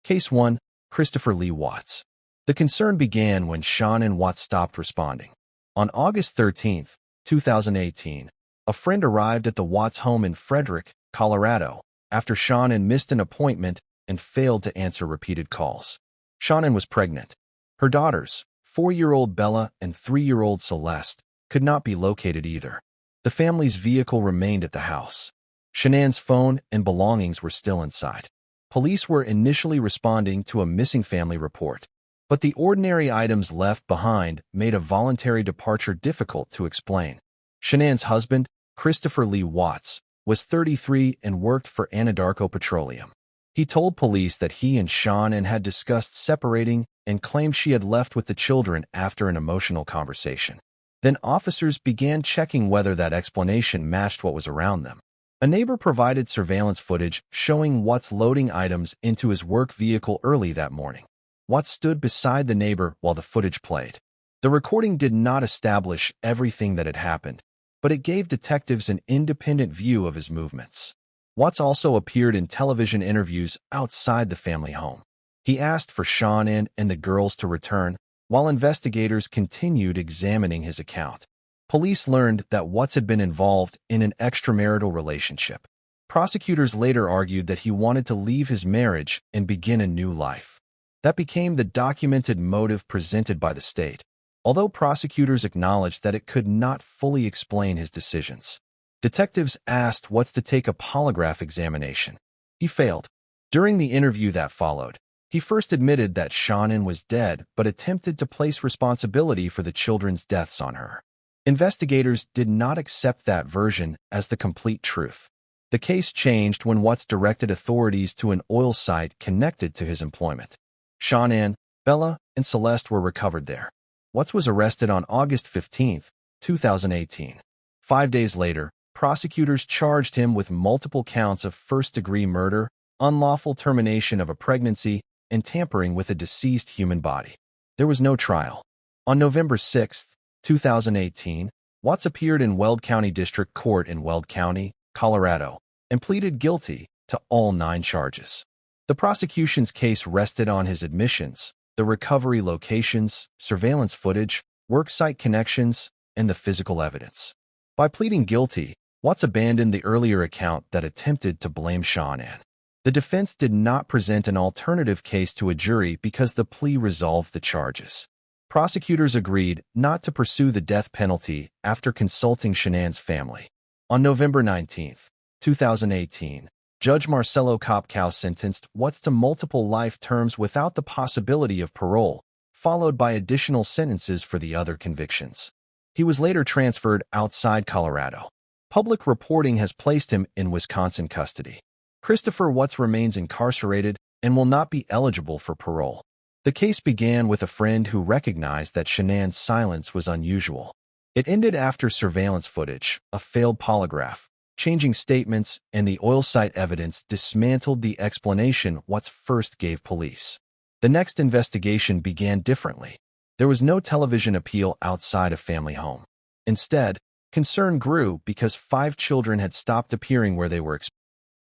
Case 1. Christopher Lee Watts. The concern began when Sean and Watts stopped responding. On August 13, 2018, a friend arrived at the Watts home in Frederick, Colorado, after Sean missed an appointment and failed to answer repeated calls. Sean was pregnant. Her daughters, 4-year-old Bella and 3-year-old Celeste, could not be located either. The family's vehicle remained at the house. Shanann's phone and belongings were still inside. Police were initially responding to a missing family report, but the ordinary items left behind made a voluntary departure difficult to explain. Shanann's husband, Christopher Lee Watts, was 33 and worked for Anadarko Petroleum. He told police that he and Sean had discussed separating and claimed she had left with the children after an emotional conversation. Then officers began checking whether that explanation matched what was around them. A neighbor provided surveillance footage showing Watts loading items into his work vehicle early that morning. Watts stood beside the neighbor while the footage played. The recording did not establish everything that had happened, but it gave detectives an independent view of his movements. Watts also appeared in television interviews outside the family home. He asked for Sean and the girls to return, while investigators continued examining his account. Police learned that Watts had been involved in an extramarital relationship. Prosecutors later argued that he wanted to leave his marriage and begin a new life. That became the documented motive presented by the state, although prosecutors acknowledged that it could not fully explain his decisions. Detectives asked Watts to take a polygraph examination. He failed. During the interview that followed, he first admitted that Sean was dead but attempted to place responsibility for the children's deaths on her. Investigators did not accept that version as the complete truth. The case changed when Watts directed authorities to an oil site connected to his employment. Sean, Bella, and Celeste were recovered there. Watts was arrested on August 15, 2018. 5 days later, prosecutors charged him with multiple counts of first-degree murder, unlawful termination of a pregnancy, and tampering with a deceased human body. There was no trial. On November 6, 2018, Watts appeared in Weld County District Court in Weld County, Colorado, and pleaded guilty to all 9 charges. The prosecution's case rested on his admissions, the recovery locations, surveillance footage, worksite connections, and the physical evidence. By pleading guilty, Watts abandoned the earlier account that attempted to blame Sean. The defense did not present an alternative case to a jury because the plea resolved the charges. Prosecutors agreed not to pursue the death penalty after consulting Shanann's family. On November 19, 2018, Judge Marcelo Kopkow sentenced Watts to multiple life terms without the possibility of parole, followed by additional sentences for the other convictions. He was later transferred outside Colorado. Public reporting has placed him in Wisconsin custody. Christopher Watts remains incarcerated and will not be eligible for parole. The case began with a friend who recognized that Shanann's silence was unusual. It ended after surveillance footage, a failed polygraph, changing statements, and the oil site evidence dismantled the explanation Watts first gave police. The next investigation began differently. There was no television appeal outside a family home. Instead, concern grew because 5 children had stopped appearing where they were expected.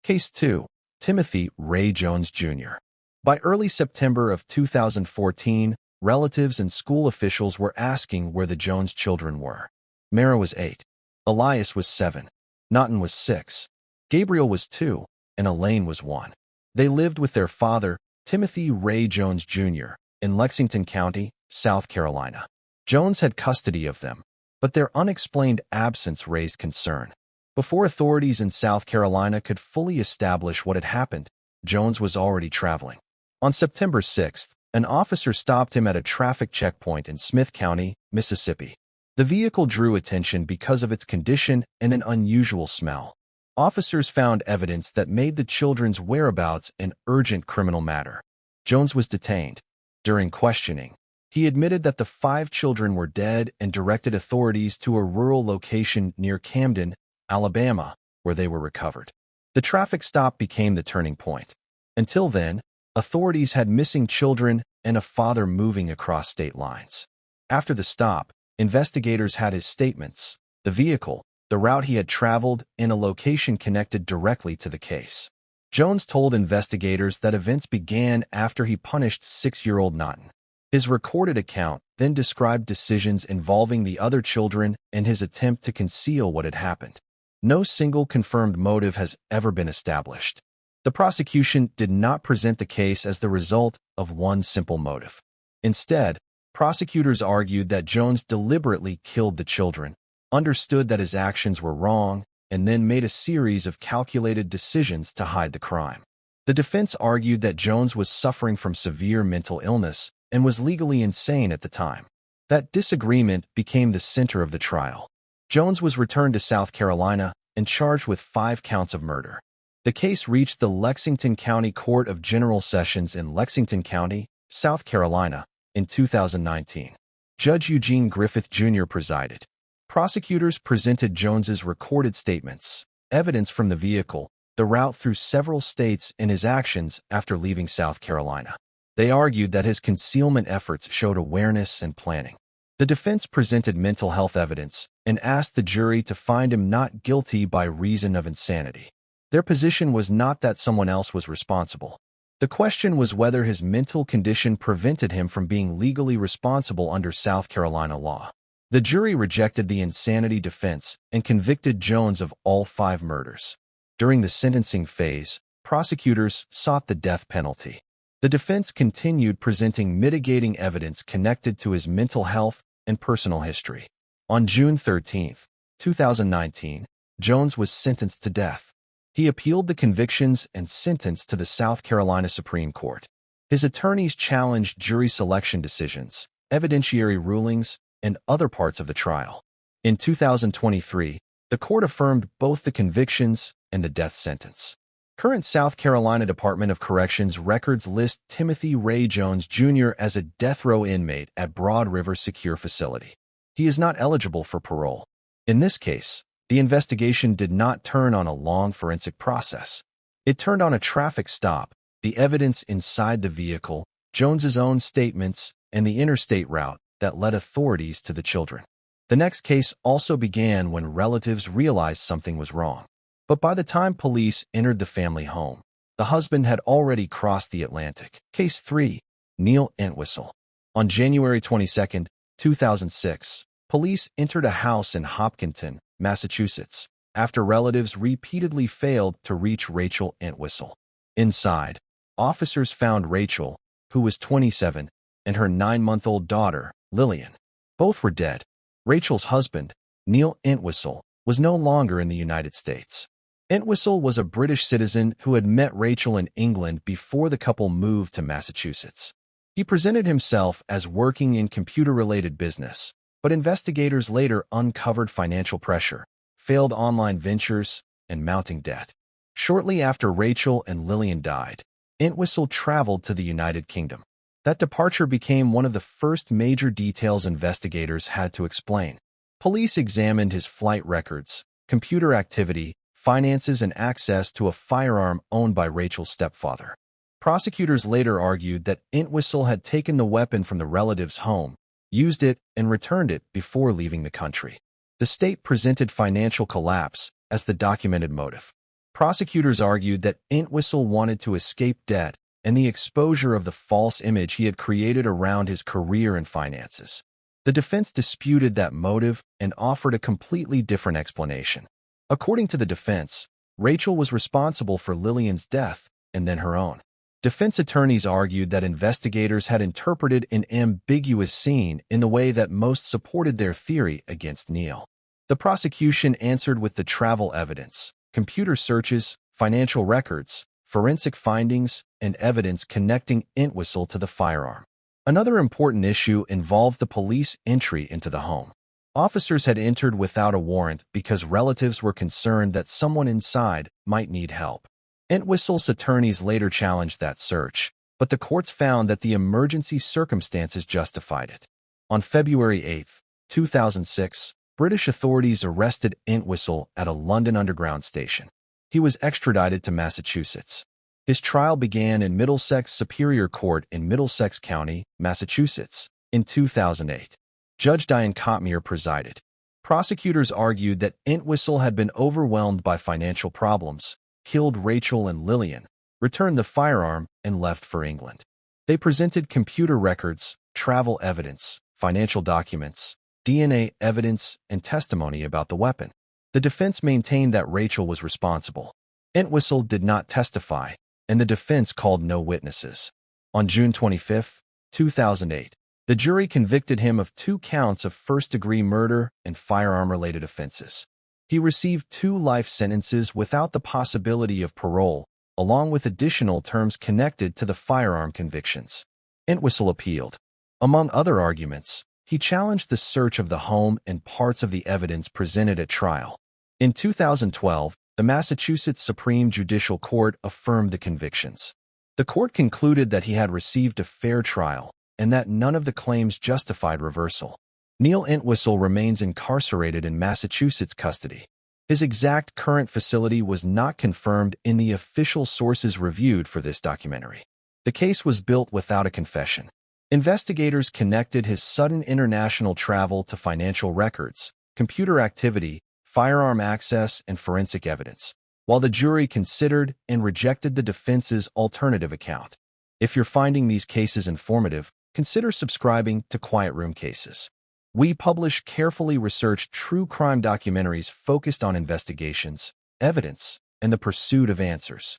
Case 2. Timothy Ray Jones, Jr. By early September of 2014, relatives and school officials were asking where the Jones children were. Mara was 8. Elias was 7. Naughton was 6. Gabriel was 2. And Elaine was 1. They lived with their father, Timothy Ray Jones, Jr., in Lexington County, South Carolina. Jones had custody of them, but their unexplained absence raised concern. Before authorities in South Carolina could fully establish what had happened, Jones was already traveling. On September 6, an officer stopped him at a traffic checkpoint in Smith County, Mississippi. The vehicle drew attention because of its condition and an unusual smell. Officers found evidence that made the children's whereabouts an urgent criminal matter. Jones was detained. During questioning, he admitted that the 5 children were dead and directed authorities to a rural location near Camden, Alabama, where they were recovered. The traffic stop became the turning point. Until then, authorities had missing children and a father moving across state lines. After the stop, investigators had his statements, the vehicle, the route he had traveled, and a location connected directly to the case. Jones told investigators that events began after he punished 6-year-old Naughton. His recorded account then described decisions involving the other children and his attempt to conceal what had happened. No single confirmed motive has ever been established. The prosecution did not present the case as the result of one simple motive. Instead, prosecutors argued that Jones deliberately killed the children, understood that his actions were wrong, and then made a series of calculated decisions to hide the crime. The defense argued that Jones was suffering from severe mental illness and was legally insane at the time. That disagreement became the center of the trial. Jones was returned to South Carolina and charged with 5 counts of murder. The case reached the Lexington County Court of General Sessions in Lexington County, South Carolina, in 2019. Judge Eugene Griffith Jr. presided. Prosecutors presented Jones's recorded statements, evidence from the vehicle, the route through several states, and his actions after leaving South Carolina. They argued that his concealment efforts showed awareness and planning. The defense presented mental health evidence and asked the jury to find him not guilty by reason of insanity. Their position was not that someone else was responsible. The question was whether his mental condition prevented him from being legally responsible under South Carolina law. The jury rejected the insanity defense and convicted Jones of all 5 murders. During the sentencing phase, prosecutors sought the death penalty. The defense continued presenting mitigating evidence connected to his mental health and personal history. On June 13, 2019, Jones was sentenced to death. He appealed the convictions and sentence to the South Carolina Supreme Court. His attorneys challenged jury selection decisions, evidentiary rulings, and other parts of the trial. In 2023, the court affirmed both the convictions and the death sentence. Current South Carolina Department of Corrections records list Timothy Ray Jones Jr. as a death row inmate at Broad River Secure Facility. He is not eligible for parole. In this case, the investigation did not turn on a long forensic process. It turned on a traffic stop, the evidence inside the vehicle, Jones's own statements, and the interstate route that led authorities to the children. The next case also began when relatives realized something was wrong. But by the time police entered the family home, the husband had already crossed the Atlantic. Case 3. Neil Entwistle. On January 22, 2006, police entered a house in Hopkinton, Massachusetts, after relatives repeatedly failed to reach Rachel Entwistle. Inside, officers found Rachel, who was 27, and her 9-month-old daughter, Lillian. Both were dead. Rachel's husband, Neil Entwistle, was no longer in the United States. Entwistle was a British citizen who had met Rachel in England before the couple moved to Massachusetts. He presented himself as working in computer-related business, but investigators later uncovered financial pressure, failed online ventures, and mounting debt. Shortly after Rachel and Lillian died, Entwistle traveled to the United Kingdom. That departure became one of the first major details investigators had to explain. Police examined his flight records, computer activity, finances, and access to a firearm owned by Rachel's stepfather. Prosecutors later argued that Entwistle had taken the weapon from the relative's home, used it, and returned it before leaving the country. The state presented financial collapse as the documented motive. Prosecutors argued that Entwistle wanted to escape debt and the exposure of the false image he had created around his career and finances. The defense disputed that motive and offered a completely different explanation. According to the defense, Rachel was responsible for Lillian's death and then her own. Defense attorneys argued that investigators had interpreted an ambiguous scene in the way that most supported their theory against Neil. The prosecution answered with the travel evidence, computer searches, financial records, forensic findings, and evidence connecting Entwistle to the firearm. Another important issue involved the police entry into the home. Officers had entered without a warrant because relatives were concerned that someone inside might need help. Entwistle's attorneys later challenged that search, but the courts found that the emergency circumstances justified it. On February 8, 2006, British authorities arrested Entwistle at a London Underground station. He was extradited to Massachusetts. His trial began in Middlesex Superior Court in Middlesex County, Massachusetts, in 2008. Judge Diane Cotmere presided. Prosecutors argued that Entwistle had been overwhelmed by financial problems, killed Rachel and Lillian, returned the firearm, and left for England. They presented computer records, travel evidence, financial documents, DNA evidence, and testimony about the weapon. The defense maintained that Rachel was responsible. Entwistle did not testify, and the defense called no witnesses. On June 25, 2008, the jury convicted him of 2 counts of first-degree murder and firearm-related offenses. He received 2 life sentences without the possibility of parole, along with additional terms connected to the firearm convictions. Entwistle appealed. Among other arguments, he challenged the search of the home and parts of the evidence presented at trial. In 2012, the Massachusetts Supreme Judicial Court affirmed the convictions. The court concluded that he had received a fair trial and that none of the claims justified reversal. Neil Entwistle remains incarcerated in Massachusetts custody. His exact current facility was not confirmed in the official sources reviewed for this documentary. The case was built without a confession. Investigators connected his sudden international travel to financial records, computer activity, firearm access, and forensic evidence, while the jury considered and rejected the defense's alternative account. If you're finding these cases informative, consider subscribing to Quiet Room Cases. We publish carefully researched true crime documentaries focused on investigations, evidence, and the pursuit of answers.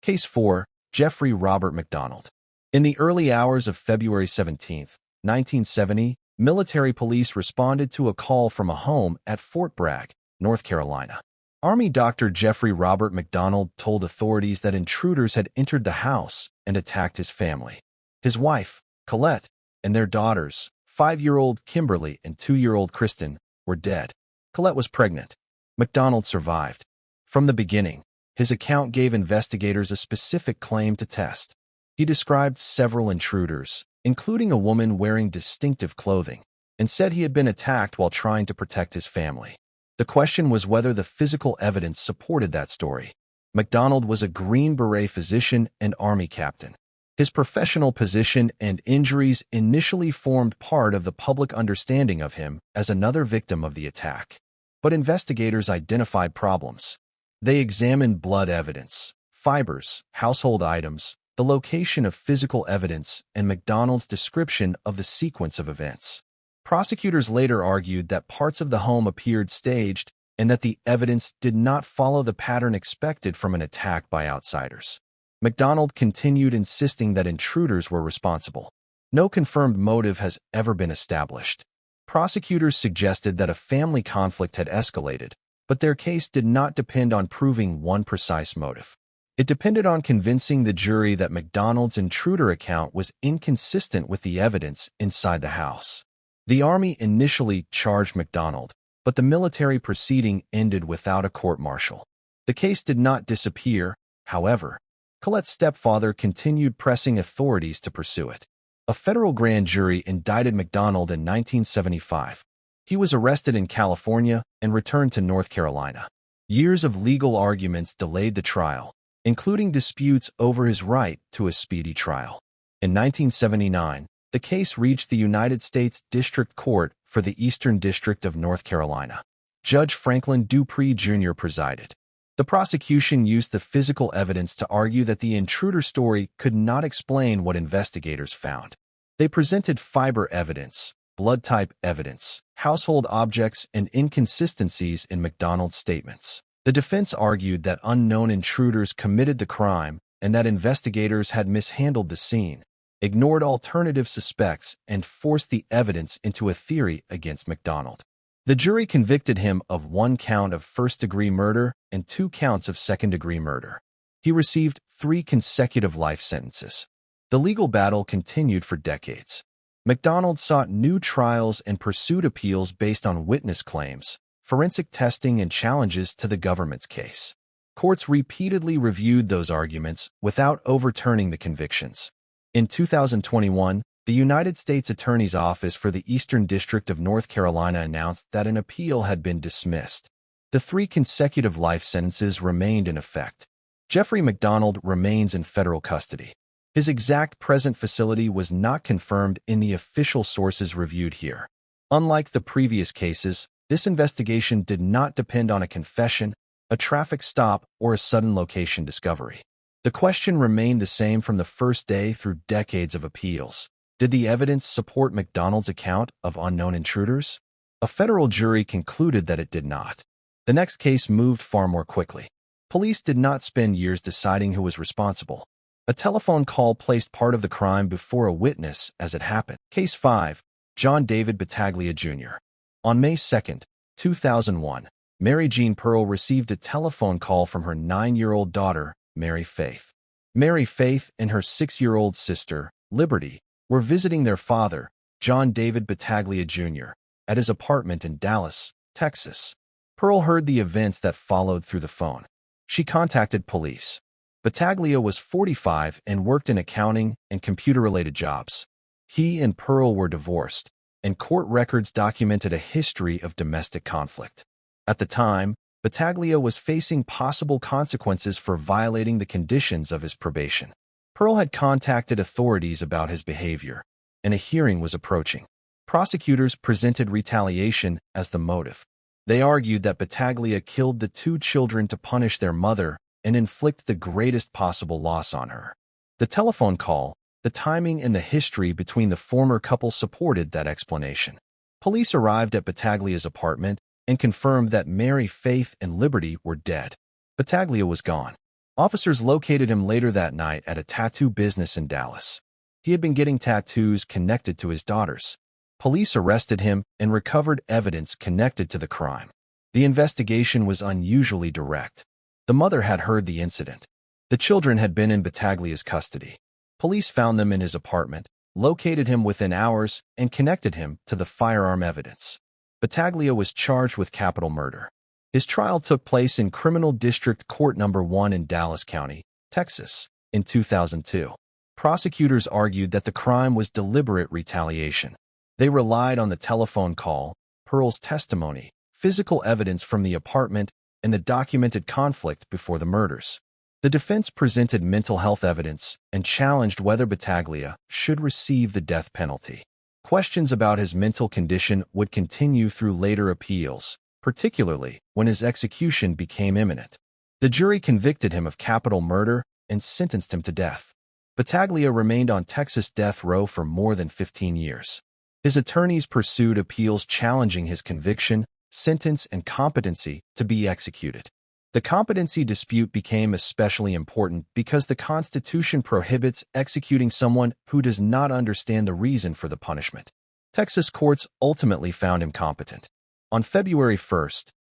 Case 4, Jeffrey Robert McDonald. In the early hours of February 17, 1970, military police responded to a call from a home at Fort Bragg, North Carolina. Army Dr. Jeffrey Robert McDonald told authorities that intruders had entered the house and attacked his family. His wife, Colette, and their daughters, 5-year-old Kimberly and 2-year-old Kristen, were dead. Colette was pregnant. McDonald survived. From the beginning, his account gave investigators a specific claim to test. He described several intruders, including a woman wearing distinctive clothing, and said he had been attacked while trying to protect his family. The question was whether the physical evidence supported that story. McDonald was a Green Beret physician and Army captain. His professional position and injuries initially formed part of the public understanding of him as another victim of the attack. But investigators identified problems. They examined blood evidence, fibers, household items, the location of physical evidence, and McDonald's description of the sequence of events. Prosecutors later argued that parts of the home appeared staged and that the evidence did not follow the pattern expected from an attack by outsiders. McDonald continued insisting that intruders were responsible. No confirmed motive has ever been established. Prosecutors suggested that a family conflict had escalated, but their case did not depend on proving one precise motive. It depended on convincing the jury that McDonald's intruder account was inconsistent with the evidence inside the house. The Army initially charged McDonald, but the military proceeding ended without a court-martial. The case did not disappear, however. Colette's stepfather continued pressing authorities to pursue it. A federal grand jury indicted McDonald in 1975. He was arrested in California and returned to North Carolina. Years of legal arguments delayed the trial, including disputes over his right to a speedy trial. In 1979, the case reached the United States District Court for the Eastern District of North Carolina. Judge Franklin Dupree Jr. presided. The prosecution used the physical evidence to argue that the intruder story could not explain what investigators found. They presented fiber evidence, blood type evidence, household objects, and inconsistencies in McDonald's statements. The defense argued that unknown intruders committed the crime and that investigators had mishandled the scene, ignored alternative suspects, and forced the evidence into a theory against McDonald. The jury convicted him of 1 count of first-degree murder and 2 counts of second-degree murder. He received 3 consecutive life sentences. The legal battle continued for decades. McDonald sought new trials and pursued appeals based on witness claims, forensic testing, and challenges to the government's case. Courts repeatedly reviewed those arguments without overturning the convictions. In 2021, the United States Attorney's Office for the Eastern District of North Carolina announced that an appeal had been dismissed. The 3 consecutive life sentences remained in effect. Jeffrey McDonald remains in federal custody. His exact present facility was not confirmed in the official sources reviewed here. Unlike the previous cases, this investigation did not depend on a confession, a traffic stop, or a sudden location discovery. The question remained the same from the first day through decades of appeals. Did the evidence support McDonald's account of unknown intruders? A federal jury concluded that it did not. The next case moved far more quickly. Police did not spend years deciding who was responsible. A telephone call placed part of the crime before a witness as it happened. Case 5. John David Battaglia, Jr. On May 2, 2001, Mary Jean Pearl received a telephone call from her 9-year-old daughter, Mary Faith. Mary Faith and her 6-year-old sister, Liberty, were visiting their father, John David Battaglia, Jr., at his apartment in Dallas, Texas. Pearl heard the events that followed through the phone. She contacted police. Battaglia was 45 and worked in accounting and computer-related jobs. He and Pearl were divorced, and court records documented a history of domestic conflict. At the time, Battaglia was facing possible consequences for violating the conditions of his probation. Pearl had contacted authorities about his behavior, and a hearing was approaching. Prosecutors presented retaliation as the motive. They argued that Battaglia killed the 2 children to punish their mother and inflict the greatest possible loss on her. The telephone call, the timing, and the history between the former couple supported that explanation. Police arrived at Battaglia's apartment and confirmed that Mary Faith and Liberty were dead. Battaglia was gone. Officers located him later that night at a tattoo business in Dallas. He had been getting tattoos connected to his daughters. Police arrested him and recovered evidence connected to the crime. The investigation was unusually direct. The mother had heard the incident. The children had been in Battaglia's custody. Police found them in his apartment, located him within hours, and connected him to the firearm evidence. Battaglia was charged with capital murder. His trial took place in Criminal District Court No. 1 in Dallas County, Texas, in 2002. Prosecutors argued that the crime was deliberate retaliation. They relied on the telephone call, Pearl's testimony, physical evidence from the apartment, and the documented conflict before the murders. The defense presented mental health evidence and challenged whether Battaglia should receive the death penalty. Questions about his mental condition would continue through later appeals, particularly when his execution became imminent. The jury convicted him of capital murder and sentenced him to death. Battaglia remained on Texas death row for more than 15 years. His attorneys pursued appeals challenging his conviction, sentence, and competency to be executed. The competency dispute became especially important because the Constitution prohibits executing someone who does not understand the reason for the punishment. Texas courts ultimately found him competent. On February 1,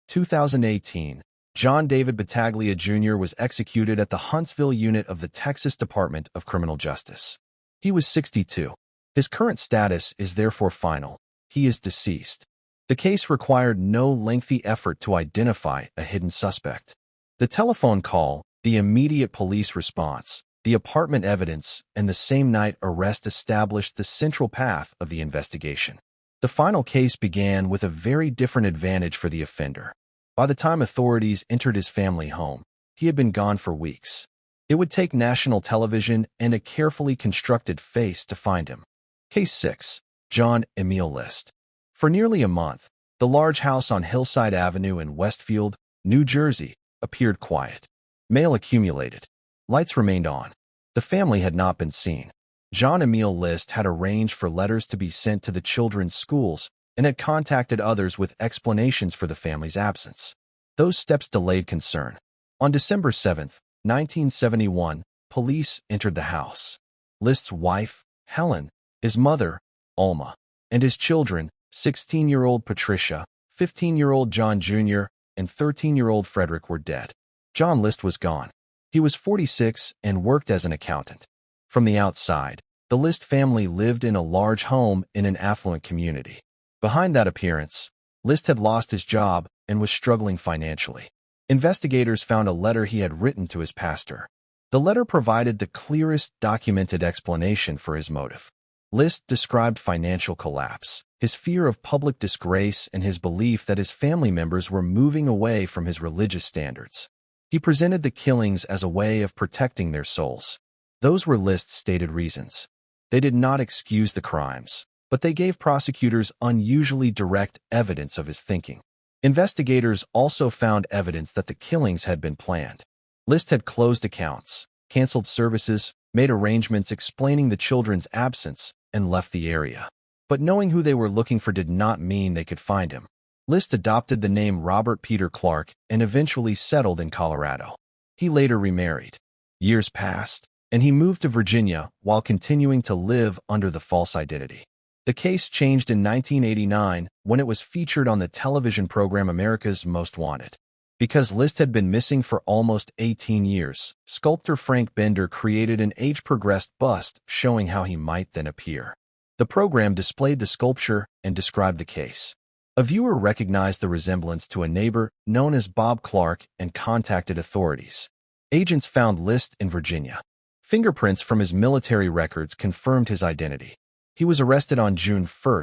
2018, John David Battaglia, Jr. was executed at the Huntsville unit of the Texas Department of Criminal Justice. He was 62. His current status is therefore final. He is deceased. The case required no lengthy effort to identify a hidden suspect. The telephone call, the immediate police response, the apartment evidence, and the same night arrest established the central path of the investigation. The final case began with a very different advantage for the offender. By the time authorities entered his family home, he had been gone for weeks. It would take national television and a carefully constructed face to find him. Case 6. John Emil List. For nearly a month, the large house on Hillside Avenue in Westfield, New Jersey, appeared quiet. Mail accumulated. Lights remained on. The family had not been seen. John Emil List had arranged for letters to be sent to the children's schools and had contacted others with explanations for the family's absence. Those steps delayed concern. On December 7, 1971, police entered the house. List's wife, Helen, his mother, Alma, and his children, 16-year-old Patricia, 15-year-old John Jr., and 13-year-old Frederick, were dead. John List was gone. He was 46 and worked as an accountant. From the outside, the List family lived in a large home in an affluent community. Behind that appearance, List had lost his job and was struggling financially. Investigators found a letter he had written to his pastor. The letter provided the clearest documented explanation for his motive. List described financial collapse, his fear of public disgrace, and his belief that his family members were moving away from his religious standards. He presented the killings as a way of protecting their souls. Those were List's stated reasons. They did not excuse the crimes, but they gave prosecutors unusually direct evidence of his thinking. Investigators also found evidence that the killings had been planned. List had closed accounts, canceled services, made arrangements explaining the children's absence, and left the area. But knowing who they were looking for did not mean they could find him. List adopted the name Robert Peter Clark and eventually settled in Colorado. He later remarried. Years passed, and he moved to Virginia while continuing to live under the false identity. The case changed in 1989 when it was featured on the television program America's Most Wanted. Because List had been missing for almost 18 years, sculptor Frank Bender created an age-progressed bust showing how he might then appear. The program displayed the sculpture and described the case. A viewer recognized the resemblance to a neighbor known as Bob Clark and contacted authorities. Agents found List in Virginia. Fingerprints from his military records confirmed his identity. He was arrested on June 1,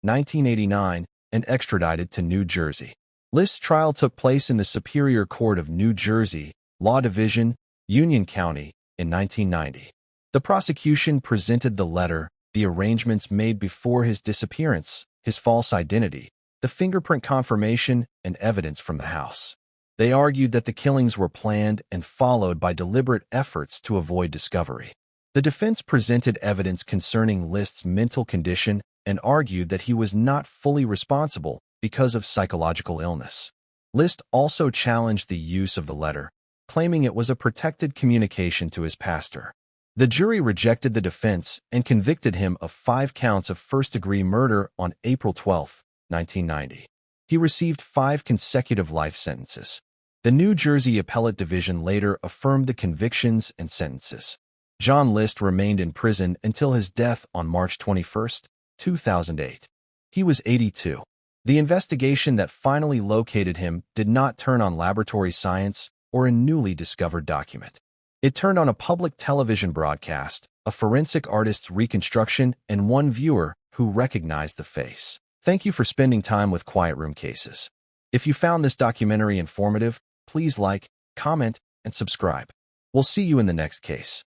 1989, and extradited to New Jersey. List's trial took place in the Superior Court of New Jersey, Law Division, Union County, in 1990. The prosecution presented the letter, the arrangements made before his disappearance, his false identity, the fingerprint confirmation, and evidence from the house. They argued that the killings were planned and followed by deliberate efforts to avoid discovery. The defense presented evidence concerning List's mental condition and argued that he was not fully responsible because of psychological illness. List also challenged the use of the letter, claiming it was a protected communication to his pastor. The jury rejected the defense and convicted him of 5 counts of first-degree murder on April 12, 1990. He received 5 consecutive life sentences. The New Jersey Appellate Division later affirmed the convictions and sentences. John List remained in prison until his death on March 21, 2008. He was 82. The investigation that finally located him did not turn on laboratory science or a newly discovered document. It turned on a public television broadcast, a forensic artist's reconstruction, and one viewer who recognized the face. Thank you for spending time with Quiet Room Cases. If you found this documentary informative, please like, comment, and subscribe. We'll see you in the next case.